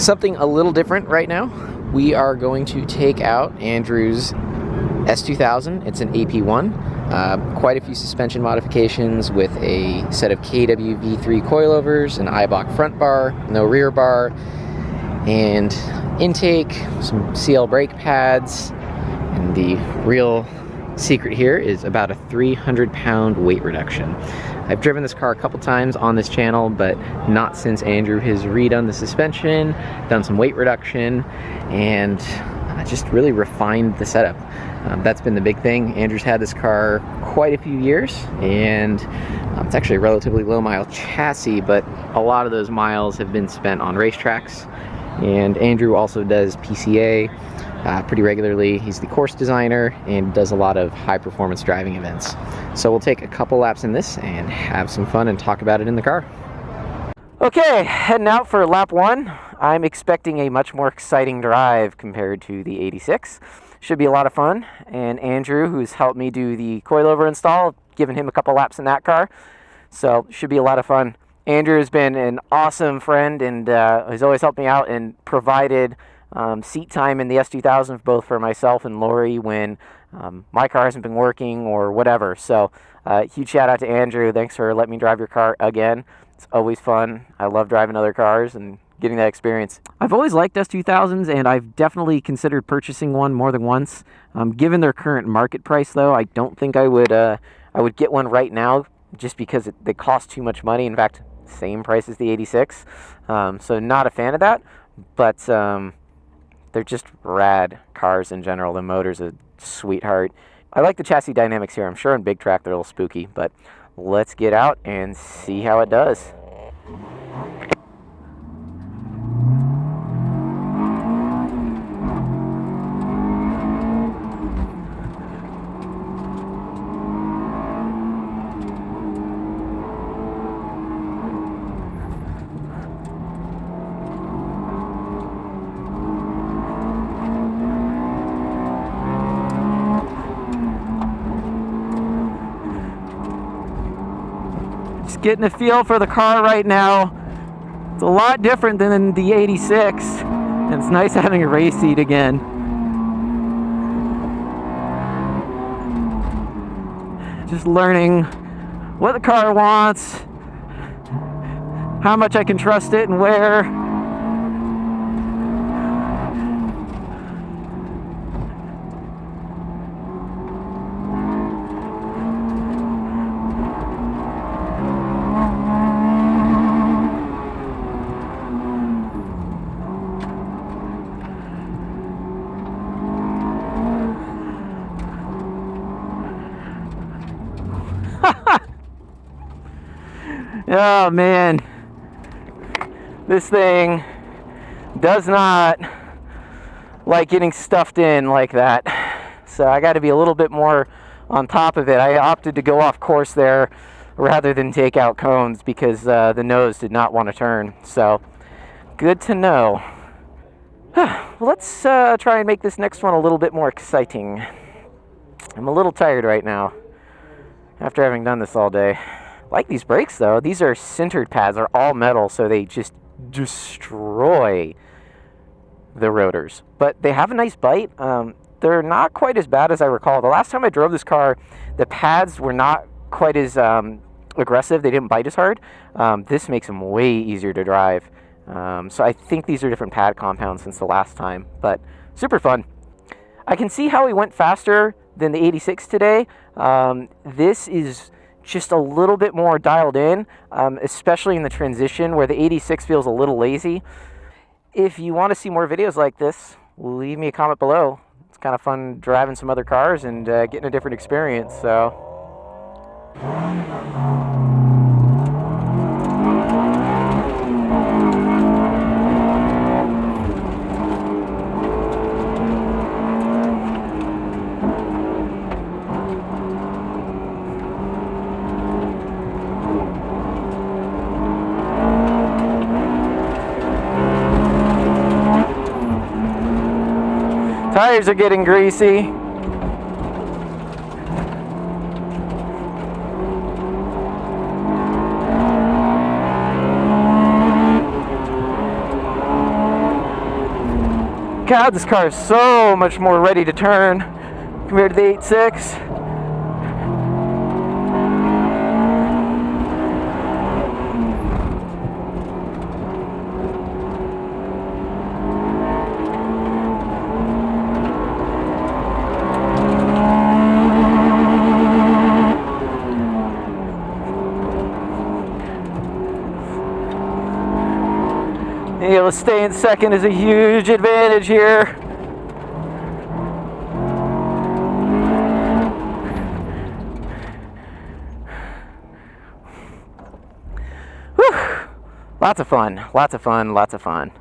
Something a little different right now. We are going to take out Andrew's S2000. It's an AP1. Quite a few suspension modifications with a set of KW V3 coilovers, an Eibach front bar, no rear bar, and intake, some CL brake pads, and the real secret here is about a 300-pound weight reduction. I've driven this car a couple times on this channel, but not since Andrew has redone the suspension, done some weight reduction, and just really refined the setup. That's been the big thing. Andrew's had this car quite a few years, and it's actually a relatively low mile chassis, but a lot of those miles have been spent on racetracks. And Andrew also does PCA pretty regularly. He's the course designer and does a lot of high performance driving events. So we'll take a couple laps in this and have some fun and talk about it in the car. Okay, heading out for lap 1. I'm expecting a much more exciting drive compared to the 86. Should be a lot of fun. And Andrew, who's helped me do the coilover install, given him a couple laps in that car. So should be a lot of fun. Andrew has been an awesome friend and has always helped me out and provided seat time in the S2000 both for myself and Lori when my car hasn't been working or whatever. So huge shout out to Andrew. Thanks for letting me drive your car again. It's always fun. I love driving other cars and getting that experience. I've always liked S2000s, and I've definitely considered purchasing one more than once. Given their current market price, though, I don't think I would get one right now just because they cost too much money. In fact, same price as the 86. So not a fan of that, but they're just rad cars in general. The motor's a sweetheart. I like the chassis dynamics here. I'm sure in big track they're a little spooky, but let's get out and see how it does. Getting a feel for the car right now. It's a lot different than the 86, and it's nice having a race seat again. Just learning what the car wants, how much I can trust it, and where. Oh man, this thing does not like getting stuffed in like that, so I got to be a little bit more on top of it. I opted to go off course there rather than take out cones because the nose did not want to turn, so good to know. Let's try and make this next one a little bit more exciting. I'm a little tired right now after having done this all day. Like these brakes though, these are sintered pads, they're all metal, so they just destroy the rotors. But they have a nice bite. They're not quite as bad as I recall. The last time I drove this car, the pads were not quite as aggressive, they didn't bite as hard. This makes them way easier to drive. So I think these are different pad compounds since the last time, but super fun. I can see how he went faster than the 86 today. This is just a little bit more dialed in, especially in the transition where the 86 feels a little lazy. If you want to see more videos like this, leave me a comment below. It's kind of fun driving some other cars and getting a different experience, so. Tires are getting greasy. God, this car is so much more ready to turn compared to the 8.6. Being able to stay in second is a huge advantage here. Whew. Lots of fun, lots of fun, lots of fun.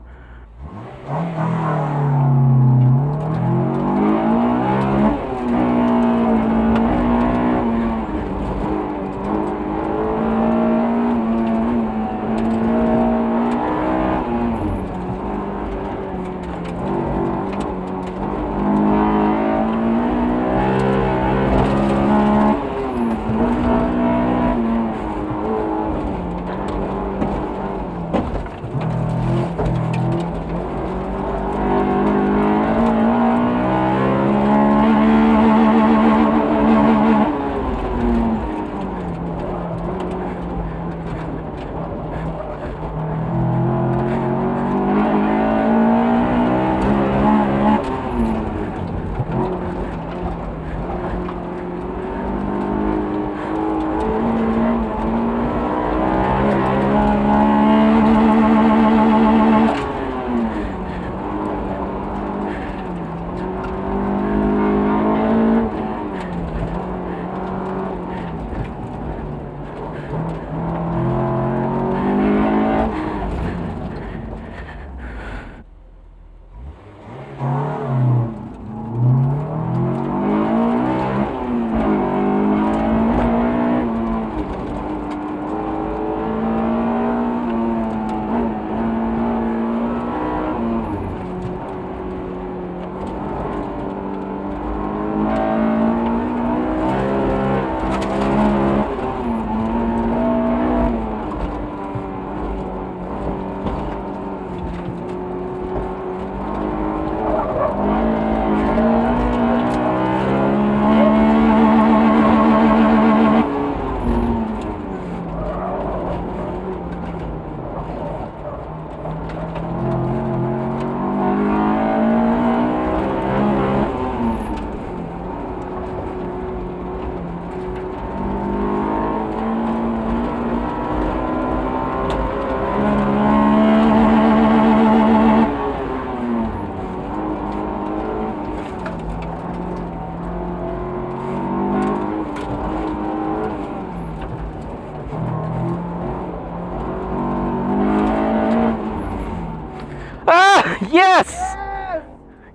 Yes! Yes!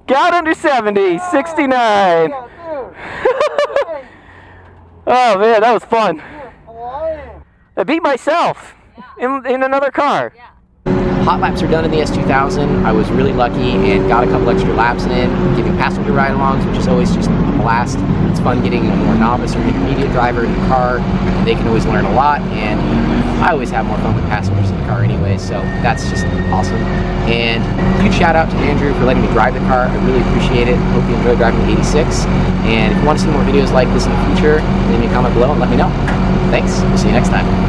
Got under 70, 69. Oh man, that was fun. I beat myself in another car. Yeah. Hot laps are done in the S2000. I was really lucky and got a couple extra laps in, giving passenger ride-alongs, which is always just a blast. It's fun getting a more novice or intermediate driver in the car. They can always learn a lot, and I always have more fun with passengers in the car anyway, so that's just awesome. And huge shout out to Andrew for letting me drive the car. I really appreciate it. Hope you enjoy driving the 86. And if you want to see more videos like this in the future, leave me a comment below and let me know. Thanks. We'll see you next time.